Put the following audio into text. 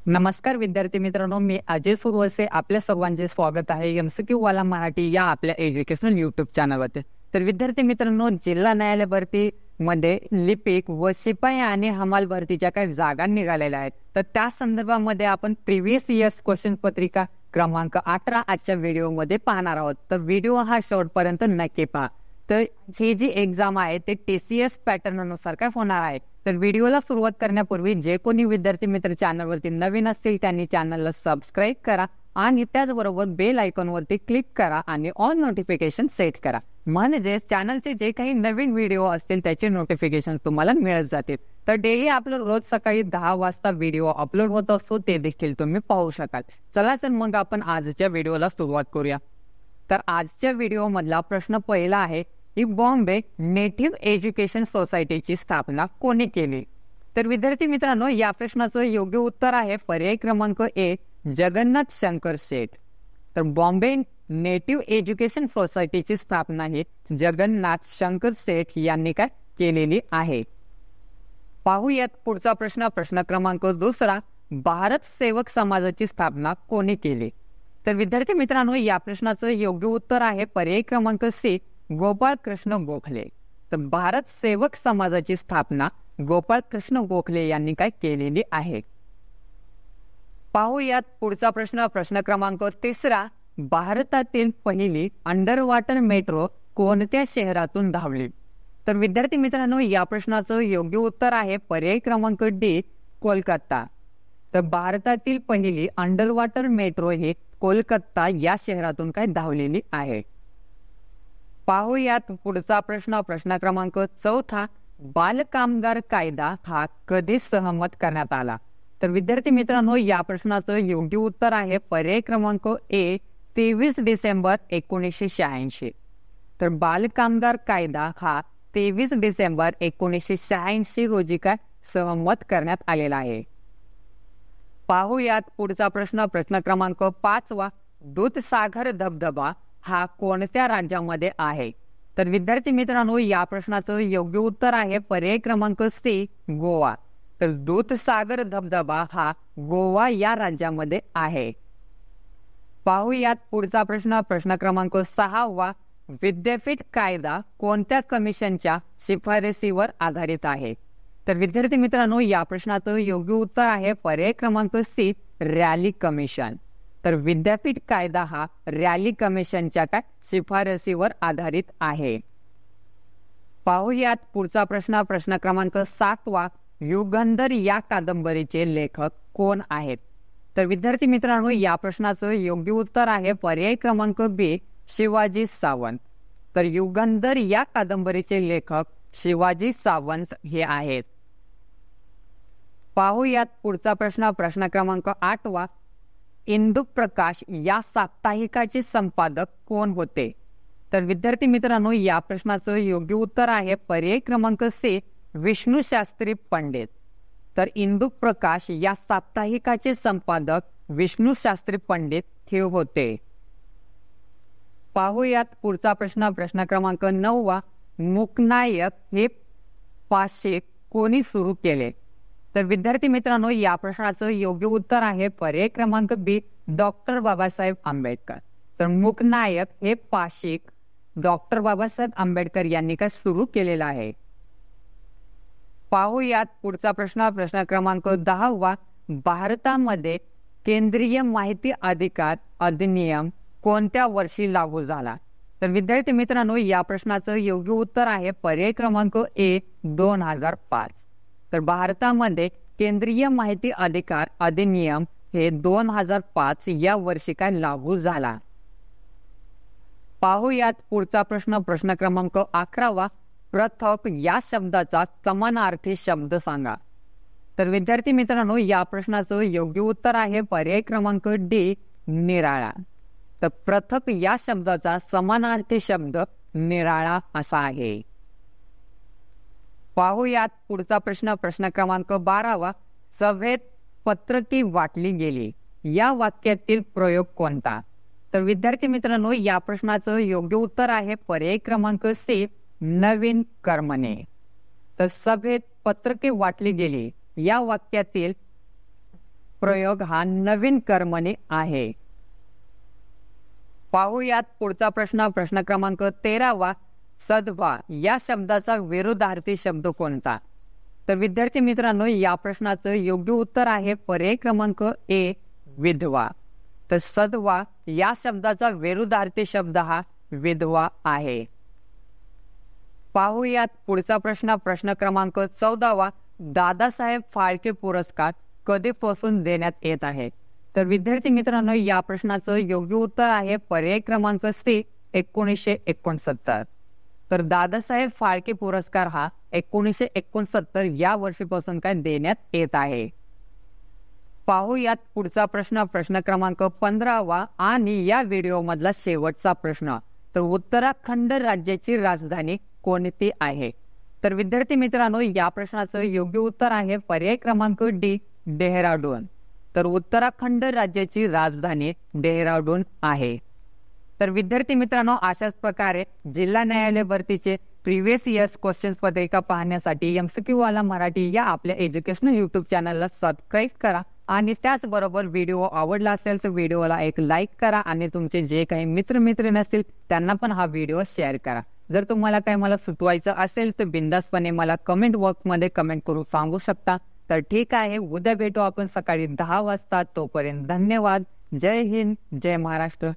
नमस्कार विद्यार्थी मित्रांनो, मी अजय सुरवसे आपल्या सर्वांचे स्वागत आहे एमसीक्यू वाला मराठी या आपल्या एज्युकेशनल युट्यूब चॅनलवरती। तर विद्यार्थी मित्रांनो, जिल्हा न्यायालय भरती मध्ये लिपिक व शिपाई आणि हमाल भरतीच्या काही जागा निघालेल्या आहेत। तर त्या संदर्भामध्ये आपण प्रिव्हियस इयर्स क्वेश्चन पत्रिका क्रमांक 18 आजच्या व्हिडिओमध्ये पाहणार आहोत। तर व्हिडिओ हा शेवटपर्यंत नक्की पहा। तर ही जी एक्झाम आहे ते TCS पॅटर्न नुसार काय होणार आहे। तर व्हिडिओला सुरुवात करण्यापूर्वी जे कोणी विद्यार्थी मित्र चॅनलवरती नवीन असतील त्यांनी चॅनलला सबस्क्राईब करा आणि त्याचबरोबर बेल आयकॉनवरती क्लिक करा आणि ऑल नोटिफिकेशन सेट करा, म्हणजे चॅनलचे जे काही नवीन व्हिडिओ असतील त्याचे नोटिफिकेशन तुम्हाला मिळत जातील। तर डेली आपलं रोज सकाळी 10 वाजता व्हिडिओ अपलोड होत असतो, ते देखील तुम्ही पाहू शकाल। चला तर मग आपण आजच्या व्हिडिओला सुरुवात करूया। तर आजच्या व्हिडिओ मधला प्रश्न पहिला आहे की बॉम्बे नेटिव्ह एज्युकेशन सोसायटीची स्थापना कोणी केली। तर विद्यार्थी मित्रांनो, या प्रश्नाचं योग्य उत्तर आहे पर्याय क्रमांक ए, जगन्नाथ शंकर सेठ। तर बॉम्बे नेटिव्ह एज्युकेशन सोसायटीची स्थापना ही जगन्नाथ शंकर सेठ यांनी काय केलेली आहे। पाहूयात पुढचा प्रश्न, प्रश्न क्रमांक दुसरा, भारत सेवक समाजाची स्थापना कोणी केली। तर विद्यार्थी मित्रांनो, या प्रश्नाचं योग्य उत्तर आहे पर्याय क्रमांक सी, गोपाळ कृष्ण गोखले। तर भारत सेवक समाजाची स्थापना गोपाळ कृष्ण गोखले यांनी काय केलेली आहे। पाहूयात पुढचा प्रश्न, प्रश्न क्रमांक तिसरा, भारतातील पहिली अंडर वॉटर मेट्रो कोणत्या शहरातून धावली। तर विद्यार्थी मित्रांनो, या प्रश्नाचं योग्य उत्तर आहे पर्याय क्रमांक डी, कोलकाता। तर भारतातील पहिली अंडर वॉटर मेट्रो ही कोलकाता या शहरातून काय धावलेली आहे। पाहूयात पुढचा प्रश्न, प्रश्न क्रमांक चौथा, बालकामगार कायदा हा कधी सहमत करण्यात आला। तर विद्यार्थी मित्रांनो, या प्रश्नाचं योग्य उत्तर आहे पर्याय क्रमांक ए, 23 डिसेंबर 1986। तर बालकामगार कायदा हा 23 डिसेंबर 1986 रोजी काय सहमत करण्यात आलेला आहे। पाहूयात पुढचा प्रश्न, प्रश्न क्रमांक 5वा, दूधसागर धबधबा हा कोणत्या राज्यामध्ये आहे। तर विद्यार्थी मित्रांनो, या प्रश्नाचं योग्य उत्तर आहे पर्याय क्रमांक सी, गोवा। तर दूधसागर धबधबा हा गोवा या राज्यामध्ये आहे। पाहूयात पुढचा प्रश्न, प्रश्न क्रमांक 6वा, विद्यापीठ कायदा कोणत्या कमिशनच्या शिफारसीवर आधारित आहे। तर विद्यार्थी मित्रांनो, या प्रश्नाचं योग्य उत्तर आहे पर्याय क्रमांक सी, रॅली कमिशन। तर विद्यापीठ कायदा हा रॅली कमिशनच्या काय शिफारसीवर आधारित आहे। पाहूयात पुढचा प्रश्न, प्रश्न क्रमांक 7वा, युगंधर या कादंबरीचे लेखक कोण आहेत। तर विद्यार्थी मित्रांनो, या प्रश्नाचं योग्य उत्तर आहे पर्याय क्रमांक बी, शिवाजी सावंत। तर युगंधर या कादंबरीचे लेखक शिवाजी सावंत हे आहेत। पाहूयात पुढचा प्रश्न, प्रश्न क्रमांक 8वा, इंदू प्रकाश या साप्ताहिकाचे संपादक कोण होते। तर विद्यार्थी मित्रांनो, या प्रश्नाचं योग्य उत्तर आहे पर्याय क्रमांक सी, विष्णू शास्त्री पंडित। तर इंदू प्रकाश या साप्ताहिकाचे संपादक विष्णू शास्त्री पंडित हे होते। पाहूयात पुढचा प्रश्न, प्रश्न क्रमांक 9वा, मूकनायक हे पाक्षिक कोणी सुरू केले। तर विद्यार्थी मित्रांनो, या प्रश्नाचं योग्य उत्तर आहे पर्याय क्रमांक बी, डॉक्टर बाबासाहेब आंबेडकर। तर मूकनायक हे पाक्षिक डॉक्टर बाबासाहेब आंबेडकर यांनी काय सुरू केलेलं आहे। पाहूयात पुढचा प्रश्न, प्रश्न क्रमांक 10वा, भारतामध्ये केंद्रीय माहिती अधिकार अधिनियम कोणत्या वर्षी लागू झाला। तर विद्यार्थी मित्रांनो, या प्रश्नाचं योग्य उत्तर आहे पर्याय क्रमांक ए, 2005। तर भारतामध्ये केंद्रीय माहिती अधिकार अधिनियम हे 2005 या वर्षी काय लागू झाला। पाहूयात पुढचा प्रश्न, प्रश्न क्रमांक 11वा, पृथक या शब्दाचा समानार्थी शब्द सांगा। तर विद्यार्थी मित्रांनो, या प्रश्नाचं योग्य उत्तर आहे पर्याय क्रमांक डी, निराळा। तर पृथक या शब्दाचा समानार्थी शब्द निराळा असा आहे। पाहूयात पुढचा प्रश्न, प्रश्न क्रमांक 12वा, सभेत पत्रकी वाटली गेली या वाक्यातील प्रयोग कोणता। तर विद्यार्थी मित्रांनो, या प्रश्नाचं योग्य उत्तर आहे पर्याय क्रमांक सी, नवीन कर्मणे। तर सभेत पत्रके वाटली गेली या वाक्यातील प्रयोग हा नवीन कर्मणी आहे. पाहूयात पुढचा प्रश्न. प्रश्न क्रमांक 13वा. सद्वा या शब्दाचा विरुद्धार्थी शब्द कोणता? तर विद्यार्थी मित्रांनो, या प्रश्नाचं योग्य उत्तर आहे पर्याय क्रमांक ए, विधवा. तर सद्वा या शब्दाचा विरुद्धार्थी शब्द हा विधवा आहे. पाहूयात पुढचा प्रश्न. प्रश्न क्रमांक 14वा. दादासाहेब फाळके पुरस्कार कधीपासून देण्यात येत आहे? तर विद्यार्थी मित्रांनो, या प्रश्नाचं योग्य उत्तर आहे पर्याय क्रमांक सी, 1969. तर दादासाहेब फाळके पुरस्कार हा 1969 या वर्षीपासून काय देण्यात येत आहे. पाहूयात पुढचा प्रश्न. प्रश्न क्रमांक 15वा आणि या व्हिडिओ मधला शेवटचा प्रश्न. तर उत्तराखंड राज्याची राजधानी कोणती आहे? तर विद्यार्थी मित्रांनो, या प्रश्नाचं योग्य उत्तर आहे पर्याय क्रमांक डी, डेहराडून. तर उत्तराखंड राज्याची राजधानी डेहराडून आहे. तर विद्यार्थी मित्रांनो, अशाच प्रकारे जिल्हा न्यायालय भरतीचे प्रिव्हियस इयर्स क्वेश्चन्स पत्रिका पाहण्यासाठी एमसीक्यू वाला मराठी या आपल्या एज्युकेशनल युट्यूब चॅनलला सबस्क्राईब करा आणि त्याचबरोबर व्हिडिओ आवडला असेल तर व्हिडिओला एक लाईक करा आणि तुमचे जे काही मित्रमैत्रिणी असतील त्यांना पण हा व्हिडिओ शेअर करा. जर तुम्हाला काही मला सुचवायचं असेल तर बिंदासपणे मला कमेंट बॉक्समध्ये कमेंट करून सांगू शकता. तर ठीक आहे, उद्या भेटू आपण सकाळी 10 वाजता. तोपर्यंत धन्यवाद. जय हिंद, जय महाराष्ट्र.